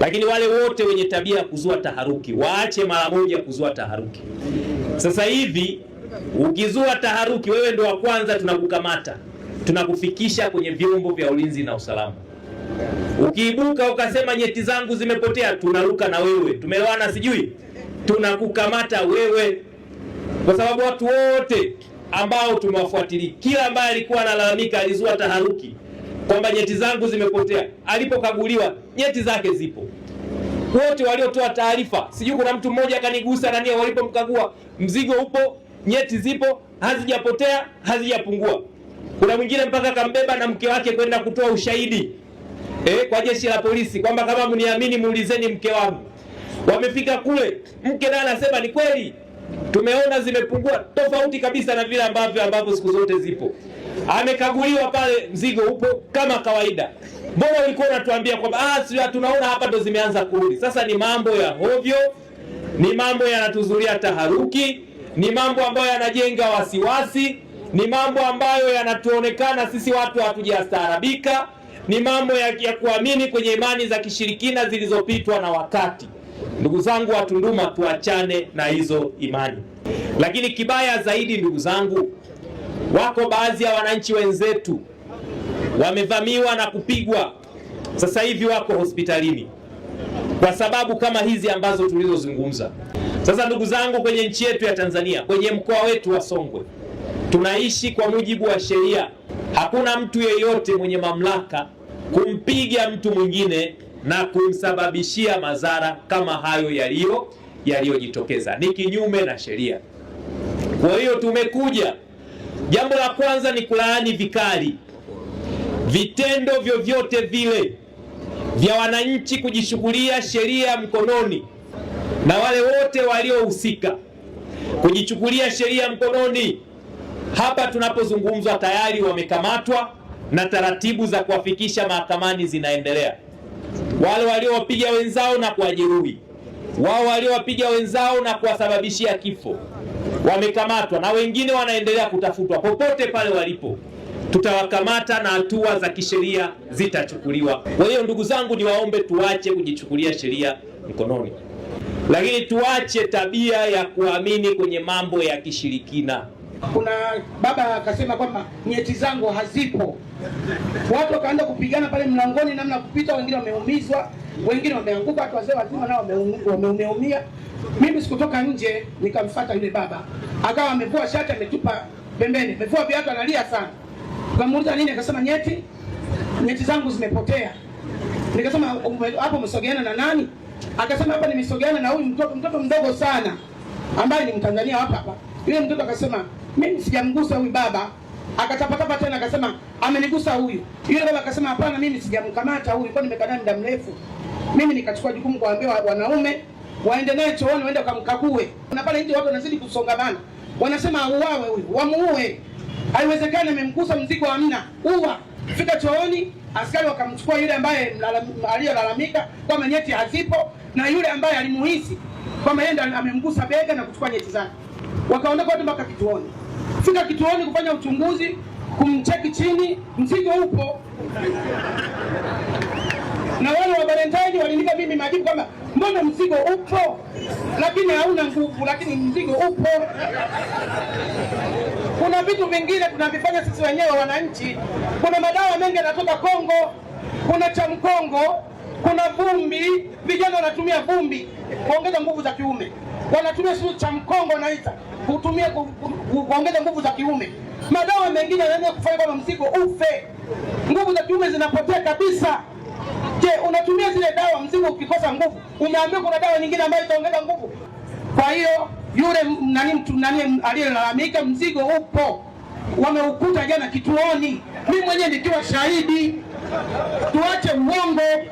Lakini wale wote wenye tabia ya kuzua taharuki waache mara moja kuzua taharuki. Sasa hivi ukizua taharuki, wewe ndio wa kwanza tunakukamata, tunakufikisha kwenye vyombo vya ulinzi na usalama. Ukiibuka ukasema nyeti zangu zimepotea, tunaruka na wewe. Tumeelewana sijui? Tunakukamata wewe, kwa sababu watu wote ambao tumewafuatilia, kila ambaye alikuwa analalamika alizua taharuki kwamba nyeti zangu zimepotea, alipokaguliwa nyeti zake zipo. Wote waliotoa taarifa, sijui kuna mtu mmoja akanigusa nani, walipomkagua mzigo upo, nyeti zipo, hazijapotea, hazijapungua. Kuna mwingine mpaka kambeba na mke wake kwenda kutoa ushahidi kwa jeshi la polisi kwamba kama mniamini muulizeni mke wangu. Wamefika kule, mke naye anasema ni kweli tumeona zimepungua, tofauti kabisa na vile ambavyo siku zote zipo. Amekaguliwa pale, mzigo upo kama kawaida. Mbona ulikuwa unatuambia kwamba tunaona hapa ndo zimeanza kurudi? Sasa ni mambo ya hovyo, ni mambo yanatuzulia taharuki, ni mambo ambayo yanajenga wasiwasi, ni mambo ambayo yanatuonekana sisi watu hatujastaarabika, ni mambo ya kuamini kwenye imani za kishirikina zilizopitwa na wakati. Ndugu zangu wa Tunduma, tuachane na hizo imani. Lakini kibaya zaidi, ndugu zangu, wako baadhi ya wananchi wenzetu wamevamiwa na kupigwa, sasa hivi wako hospitalini kwa sababu kama hizi ambazo tulizozungumza. Sasa ndugu zangu, kwenye nchi yetu ya Tanzania, kwenye mkoa wetu wa Songwe, tunaishi kwa mujibu wa sheria. Hakuna mtu yeyote mwenye mamlaka kumpiga mtu mwingine na kumsababishia madhara kama hayo yaliyojitokeza. Ni kinyume na sheria. Kwa hiyo tumekuja, jambo la kwanza ni kulaani vikali vitendo vyovyote vile vya wananchi kujishughulia sheria mkononi, na wale wote waliohusika kujichukulia sheria mkononi. Hapa tunapozungumzwa tayari wamekamatwa na taratibu za kuwafikisha mahakamani zinaendelea. Wale waliowapiga wenzao na kuwajeruhi, wao waliowapiga wenzao na kuwasababishia kifo wamekamatwa, na wengine wanaendelea kutafutwa. Popote pale walipo tutawakamata na hatua za kisheria zitachukuliwa. Kwa hiyo ndugu zangu, niwaombe tuache kujichukulia sheria mkononi, lakini tuache tabia ya kuamini kwenye mambo ya kishirikina. Kuna baba akasema kwamba nyeti zangu hazipo. Watu wakaanza kupigana pale mlangoni namna kupita, wengine wameumizwa, wengine wameanguka, watu wazee wazima nao wameumia. Mimi sikutoka nje, nikamfuata yule baba. Akawa amevua shati ametupa pembeni, amevua viatu analia sana. Tukamuuliza nini, akasema nyeti zangu zimepotea. Nikasema hapo umesogeana na nani? Akasema hapa nimesogeana na huyu mtoto mdogo sana ambaye ni Mtanzania hapa. Yule mtoto akasema mimi sijamgusa huyu baba. Akatapatapa tena akasema amenigusa huyu. Yule baba akasema hapana, mimi sijamkamata huyu, kwa nimekaa naye muda mrefu. Mimi nikachukua jukumu kuambia wanaume waende naye chooni, waende kumkague. Na pale nje watu wanazidi kusongamana. Wanasema auawe huyu, wamuue. Haiwezekani, amemgusa mzigo hamna. Uwa. Fika chooni, askari wakamchukua yule ambaye aliyolalamika kwamba nyeti hazipo, na yule ambaye alimuhisi kwamba yeye ndiye amemgusa bega na kuchukua nyeti zake. Wakaondoka watu mpaka kituoni. Fika kituoni kufanya uchunguzi, kumcheki chini, mzigo upo. Na wale wa Valentine walinipa mimi majibu kwamba mbona mzigo upo lakini hauna nguvu, lakini mzigo upo. Kuna vitu vingine tunavifanya sisi wenyewe wananchi. Kuna madawa mengi yanatoka Kongo, kuna cha mkongo, kuna vumbi, vijana wanatumia vumbi kuongeza nguvu za kiume. Wanatumia sio cha mkongo naita kutumia kuongeza nguvu za kiume. Madawa mengine yanaweza kufanya kama mzigo ufe. Nguvu za kiume zinapotea kabisa. Je, unatumia zile dawa mzigo ukikosa nguvu? Umeambiwa kuna dawa nyingine ambayo itaongeza nguvu. Kwa hiyo yule nani aliyelalamika mzigo upo. Wameukuta jana kituoni. Mimi mwenyewe nikiwa shahidi. Tuache uongo.